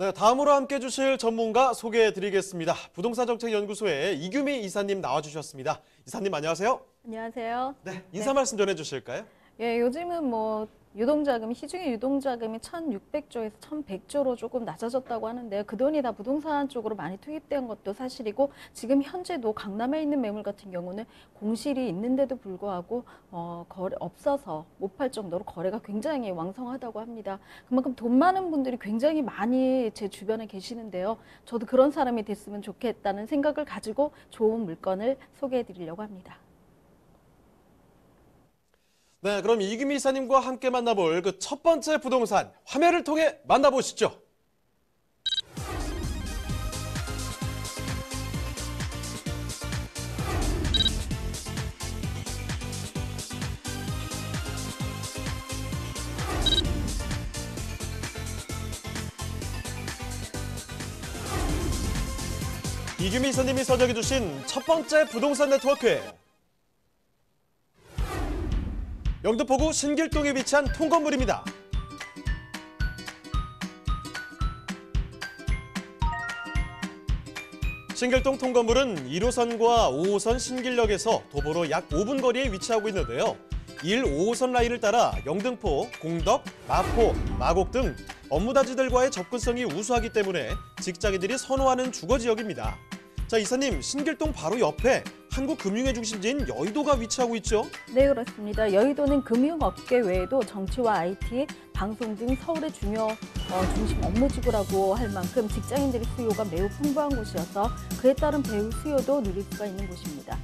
네, 다음으로 함께 해주실 전문가 소개해드리겠습니다. 부동산정책연구소의 이규미 이사님 나와주셨습니다. 이사님 안녕하세요. 안녕하세요. 네, 인사 말씀 전해주실까요? 예, 요즘은 유동자금이, 시중의 유동자금이 1,600조에서 1,100조로 조금 낮아졌다고 하는데요. 그 돈이 다 부동산 쪽으로 많이 투입된 것도 사실이고, 지금 현재도 강남에 있는 매물 같은 경우는 공실이 있는데도 불구하고 없어서 못 팔 정도로 거래가 굉장히 왕성하다고 합니다. 그만큼 돈 많은 분들이 굉장히 많이 제 주변에 계시는데요. 저도 그런 사람이 됐으면 좋겠다는 생각을 가지고 좋은 물건을 소개해 드리려고 합니다. 네, 그럼 이규미 이사님과 함께 만나볼 그 첫 번째 부동산 화면을 통해 만나보시죠. 이규미 이사님이 선정해 주신 첫 번째 부동산 네트워크. 영등포구 신길동에 위치한 통건물입니다. 신길동 통건물은 1호선과 5호선 신길역에서 도보로 약 5분 거리에 위치하고 있는데요. 1, 5호선 라인을 따라 영등포, 공덕, 마포, 마곡 등 업무단지들과의 접근성이 우수하기 때문에 직장인들이 선호하는 주거지역입니다. 자, 이사님, 신길동 바로 옆에 한국금융의 중심지인 여의도가 위치하고 있죠? 네, 그렇습니다. 여의도는 금융업계 외에도 정치와 IT, 방송 등 서울의 중요 중심 업무지구라고 할 만큼 직장인들의 수요가 매우 풍부한 곳이어서 그에 따른 배우 수요도 누릴 수가 있는 곳입니다.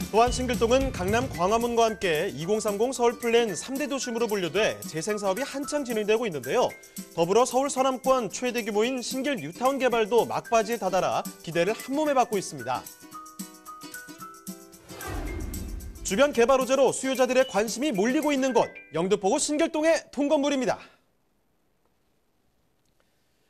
또한 신길동은 강남 광화문과 함께 2030 서울 플랜 3대 도심으로 분류돼 재생사업이 한창 진행되고 있는데요. 더불어 서울 서남권 최대 규모인 신길 뉴타운 개발도 막바지에 다다라 기대를 한몸에 받고 있습니다. 주변 개발 호재로 수요자들의 관심이 몰리고 있는 곳, 영등포구 신길동의 통건물입니다.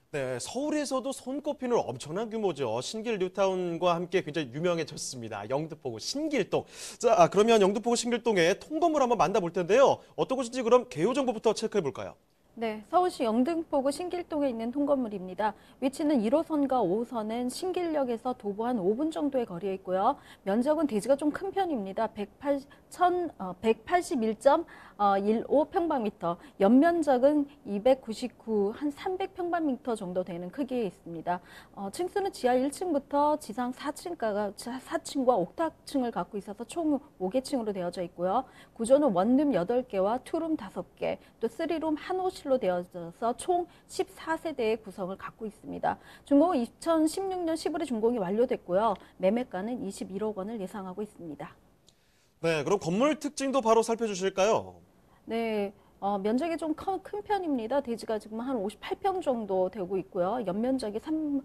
네, 서울에서도 손꼽히는 엄청난 규모죠. 신길 뉴타운과 함께 굉장히 유명해졌습니다. 영등포구 신길동. 자, 그러면 영등포구 신길동의 통건물 한번 만나볼 텐데요. 어떤 곳인지 그럼 개요 정보부터 체크해 볼까요? 네, 서울시 영등포구 신길동에 있는 통건물입니다. 위치는 1호선과 5호선은 신길역에서 도보 한 5분 정도의 거리에 있고요. 면적은 대지가 좀 큰 편입니다. 181.15평방미터, 연면적은 299, 한 300평방미터 정도 되는 크기에 있습니다. 층수는 지하 1층부터 지상 4층과 옥탑층을 갖고 있어서 총 5개층으로 되어져 있고요. 구조는 원룸 8개와 투룸 5개, 또 3룸 한 호실 로 되어져서 총 14세대의 구성을 갖고 있습니다. 준공은 2016년 10월에 준공이 완료됐고요. 매매가는 21억 원을 예상하고 있습니다. 네, 그럼 건물 특징도 바로 살펴주실까요? 네. 면적이 좀 큰 편입니다. 대지가 지금 한 58평 정도 되고 있고요. 연면적이 한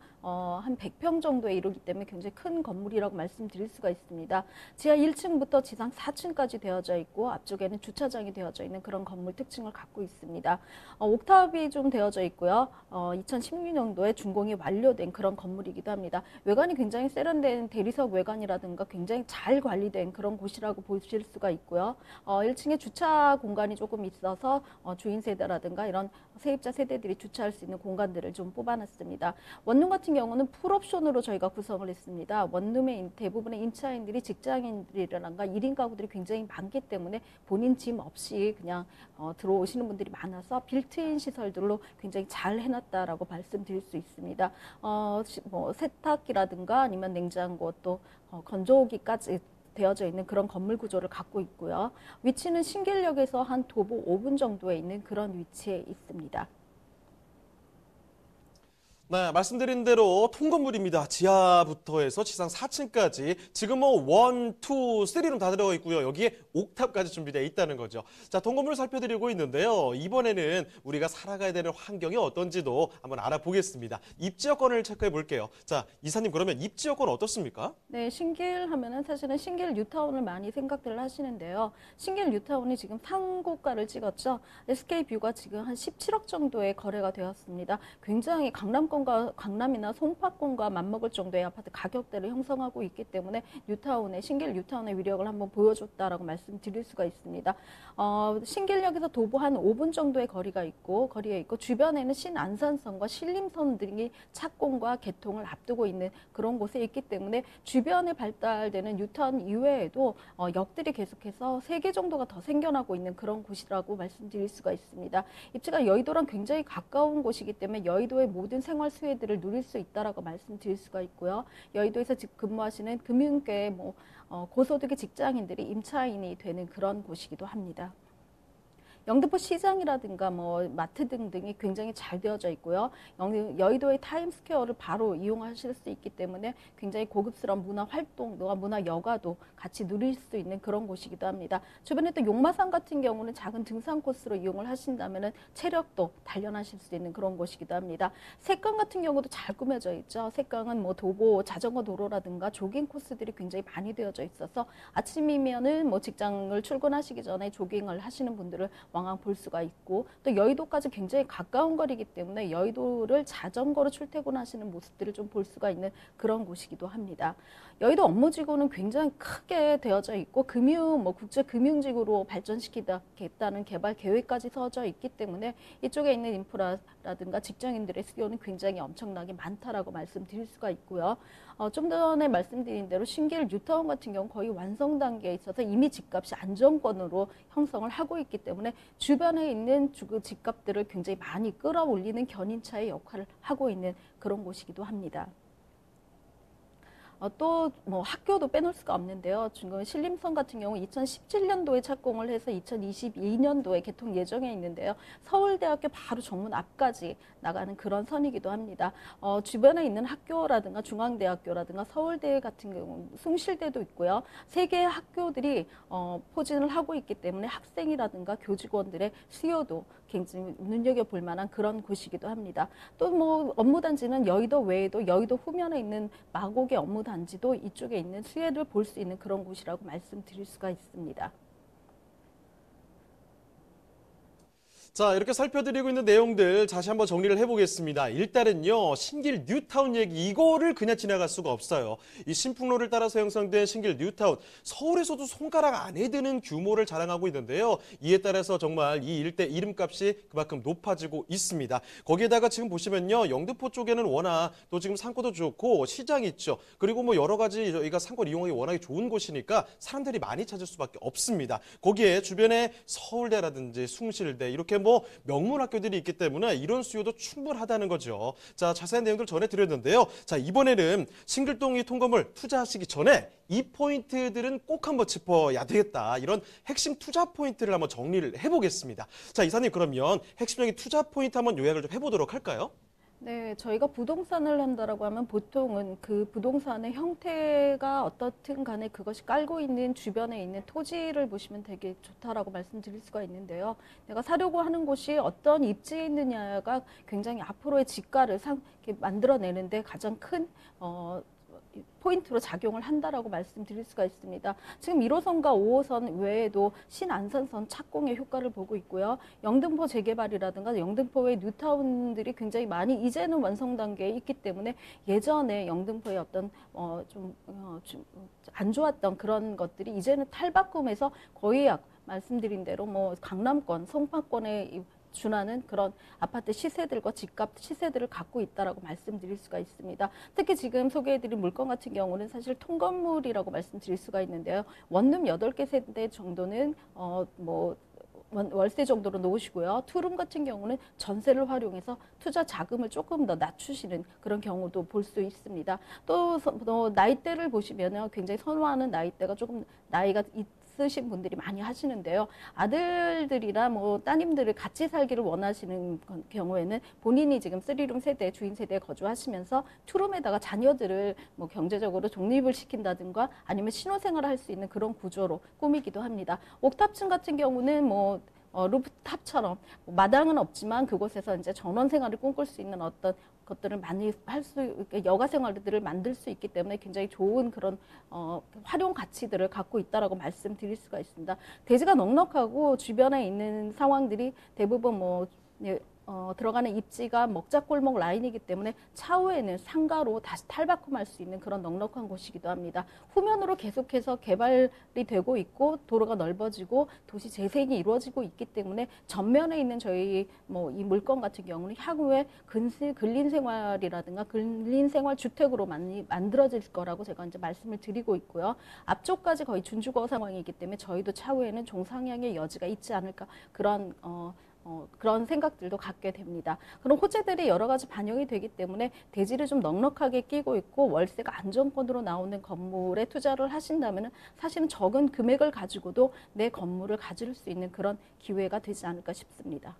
100평 정도에 이르기 때문에 굉장히 큰 건물이라고 말씀드릴 수가 있습니다. 지하 1층부터 지상 4층까지 되어져 있고 앞쪽에는 주차장이 되어져 있는 그런 건물 특징을 갖고 있습니다. 옥탑이 좀 되어져 있고요. 2016년도에 준공이 완료된 그런 건물이기도 합니다. 외관이 굉장히 세련된 대리석 외관이라든가 굉장히 잘 관리된 그런 곳이라고 보실 수가 있고요. 1층에 주차 공간이 조금 있어서 주인 세대라든가 이런 세입자 세대들이 주차할 수 있는 공간들을 좀 뽑아놨습니다. 원룸 같은 경우는 풀옵션으로 저희가 구성을 했습니다. 원룸의 대부분의 임차인들이 직장인들이라든가 1인 가구들이 굉장히 많기 때문에 본인 짐 없이 그냥 들어오시는 분들이 많아서 빌트인 시설들로 굉장히 잘 해놨다라고 말씀드릴 수 있습니다. 세탁기라든가 아니면 냉장고 또 건조기까지 되어져 있는 그런 건물 구조를 갖고 있고요. 위치는 신길역에서 한 도보 5분 정도에 있는 그런 위치에 있습니다. 네, 말씀드린 대로 통건물입니다. 지하부터 해서 지상 4층까지 지금 뭐 1, 2, 3룸 다 들어가 있고요. 여기에 옥탑까지 준비되어 있다는 거죠. 자, 통건물 살펴드리고 있는데요. 이번에는 우리가 살아가야 되는 환경이 어떤지도 한번 알아보겠습니다. 입지 여건을 체크해 볼게요. 자, 이사님 그러면 입지 여건 어떻습니까? 네, 신길 하면은 사실은 신길 뉴타운을 많이 생각들 하시는데요. 신길 뉴타운이 지금 상고가를 찍었죠. SK뷰가 지금 한 17억 정도의 거래가 되었습니다. 굉장히 강남이나 송파권과 맞먹을 정도의 아파트 가격대를 형성하고 있기 때문에 신길 뉴타운의 위력을 한번 보여줬다라고 말씀드릴 수가 있습니다. 신길역에서 도보 한 5분 정도의 거리에 있고 주변에는 신안산선과 신림선 등이 착공과 개통을 앞두고 있는 그런 곳에 있기 때문에 주변에 발달되는 뉴타운 이외에도 역들이 계속해서 3개 정도가 더 생겨나고 있는 그런 곳이라고 말씀드릴 수가 있습니다. 입지가 여의도랑 굉장히 가까운 곳이기 때문에 여의도의 모든 생활 수혜들을 누릴 수 있다라고 말씀드릴 수가 있고요. 여의도에서 지금 근무하시는 금융계 고소득의 직장인들이 임차인이 되는 그런 곳이기도 합니다. 영등포 시장이라든가 마트 등등이 굉장히 잘 되어져 있고요. 여의도의 타임스퀘어를 바로 이용하실 수 있기 때문에 굉장히 고급스러운 문화 활동과 문화 여가도 같이 누릴 수 있는 그런 곳이기도 합니다. 주변에 또 용마산 같은 경우는 작은 등산 코스로 이용을 하신다면 체력도 단련하실 수 있는 그런 곳이기도 합니다. 색강 같은 경우도 잘 꾸며져 있죠. 색강은 도보, 자전거 도로라든가 조깅 코스들이 굉장히 많이 되어져 있어서 아침이면은 직장을 출근하시기 전에 조깅을 하시는 분들을 왕왕 볼 수가 있고 또 여의도까지 굉장히 가까운 거리이기 때문에 여의도를 자전거로 출퇴근하시는 모습들을 좀 볼 수가 있는 그런 곳이기도 합니다. 여의도 업무지구는 굉장히 크게 되어져 있고 국제금융지구로 발전시키겠다는 개발 계획까지 서져 있기 때문에 이쪽에 있는 인프라라든가 직장인들의 수요는 굉장히 엄청나게 많다라고 말씀드릴 수가 있고요. 좀 전에 말씀드린 대로 신길 뉴타운 같은 경우 거의 완성 단계에 있어서 이미 집값이 안정권으로 형성을 하고 있기 때문에 주변에 있는 집값들을 굉장히 많이 끌어올리는 견인차의 역할을 하고 있는 그런 곳이기도 합니다. 또 학교도 빼놓을 수가 없는데요. 지금 신림선 같은 경우 2017년도에 착공을 해서 2022년도에 개통 예정에 있는데요. 서울대학교 바로 정문 앞까지 나가는 그런 선이기도 합니다. 주변에 있는 학교라든가 중앙대학교라든가 서울대 같은 경우 숭실대도 있고요. 3개의 학교들이 포진을 하고 있기 때문에 학생이라든가 교직원들의 수요도 굉장히 눈여겨볼 만한 그런 곳이기도 합니다. 또 업무단지는 여의도 외에도 여의도 후면에 있는 마곡의 업무단지도 이쪽에 있는 수혜를 볼 수 있는 그런 곳이라고 말씀드릴 수가 있습니다. 자, 이렇게 살펴드리고 있는 내용들 다시 한번 정리를 해보겠습니다. 일단은요, 신길 뉴타운 얘기, 이거를 그냥 지나갈 수가 없어요. 이 신풍로를 따라서 형성된 신길 뉴타운, 서울에서도 손가락 안에 드는 규모를 자랑하고 있는데요. 이에 따라서 정말 이 일대 이름값이 그만큼 높아지고 있습니다. 거기에다가 지금 보시면요, 영등포 쪽에는 워낙 또 지금 상권도 좋고 시장이 있죠. 그리고 여러 가지 저희가 상권 이용하기 워낙에 좋은 곳이니까 사람들이 많이 찾을 수밖에 없습니다. 거기에 주변에 서울대라든지 숭실대 이렇게 명문 학교들이 있기 때문에 이런 수요도 충분하다는 거죠. 자, 자세한 내용들 전해드렸는데요. 자, 이번에는 신길동 이 통건물 투자하시기 전에 이 포인트들은 꼭 한번 짚어야 되겠다. 이런 핵심 투자 포인트를 한번 정리를 해보겠습니다. 자, 이사님 그러면 핵심적인 투자 포인트 한번 요약을 좀 해보도록 할까요? 네, 저희가 부동산을 한다라고 하면 보통은 그 부동산의 형태가 어떻든 간에 그것이 깔고 있는 주변에 있는 토지를 보시면 되게 좋다라고 말씀드릴 수가 있는데요. 내가 사려고 하는 곳이 어떤 입지에 있느냐가 굉장히 앞으로의 집가를 이렇게 만들어내는데 가장 큰 포인트로 작용을 한다라고 말씀드릴 수가 있습니다. 지금 1호선과 5호선 외에도 신안산선 착공의 효과를 보고 있고요. 영등포 재개발이라든가 영등포의 뉴타운들이 굉장히 많이 이제는 완성 단계에 있기 때문에 예전에 영등포의 어떤 좀 안 좋았던 그런 것들이 이제는 탈바꿈해서 거의 말씀드린 대로 강남권, 송파권의 준하는 그런 아파트 시세들과 집값 시세들을 갖고 있다라고 말씀드릴 수가 있습니다. 특히 지금 소개해드린 물건 같은 경우는 사실 통건물이라고 말씀드릴 수가 있는데요. 원룸 8개 세대 정도는 월세 정도로 놓으시고요. 투룸 같은 경우는 전세를 활용해서 투자 자금을 조금 더 낮추시는 그런 경우도 볼 수 있습니다. 또 나이대를 보시면 굉장히 선호하는 나이대가 조금 나이가 쓰신 분들이 많이 하시는데요. 아들들이나 뭐 따님들을 같이 살기를 원하시는 경우에는 본인이 지금 3룸 세대, 주인 세대에 거주하시면서 투룸에다가 자녀들을 뭐 경제적으로 독립을 시킨다든가 아니면 신혼생활을 할 수 있는 그런 구조로 꾸미기도 합니다. 옥탑층 같은 경우는 루프탑처럼 마당은 없지만 그곳에서 이제 전원 생활을 꿈꿀 수 있는 어떤 것들을 많이 여가 생활들을 만들 수 있기 때문에 굉장히 좋은 그런 활용 가치들을 갖고 있다라고 말씀드릴 수가 있습니다. 대지가 넉넉하고 주변에 있는 상황들이 대부분 들어가는 입지가 먹자골목 라인이기 때문에 차후에는 상가로 다시 탈바꿈할 수 있는 그런 넉넉한 곳이기도 합니다. 후면으로 계속해서 개발이 되고 있고 도로가 넓어지고 도시 재생이 이루어지고 있기 때문에 전면에 있는 저희 이 물건 같은 경우는 향후에 근린 생활이라든가 근린 생활 주택으로 많이 만들어질 거라고 제가 이제 말씀을 드리고 있고요. 앞쪽까지 거의 준주거 상황이기 때문에 저희도 차후에는 종상향의 여지가 있지 않을까 그런 생각들도 갖게 됩니다. 그런 호재들이 여러 가지 반영이 되기 때문에 대지를 좀 넉넉하게 끼고 있고 월세가 안정권으로 나오는 건물에 투자를 하신다면 사실은 적은 금액을 가지고도 내 건물을 가질 수 있는 그런 기회가 되지 않을까 싶습니다.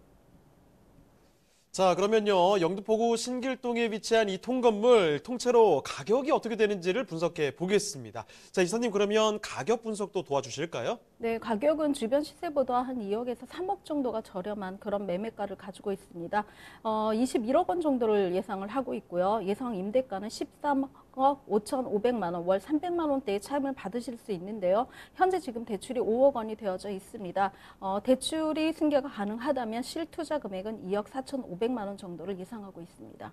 자, 그러면요. 영등포구 신길동에 위치한 이 통건물 통째로 가격이 어떻게 되는지를 분석해 보겠습니다. 자, 이사님 그러면 가격 분석도 도와주실까요? 네, 가격은 주변 시세보다 한 2억에서 3억 정도가 저렴한 그런 매매가를 가지고 있습니다. 21억 원 정도를 예상을 하고 있고요. 예상 임대가는 13억 5,500만 원, 월 300만 원대의 차임을 받으실 수 있는데요. 현재 지금 대출이 5억 원이 되어져 있습니다. 대출이 승계가 가능하다면 실투자 금액은 2억 4,500만 원 정도를 예상하고 있습니다.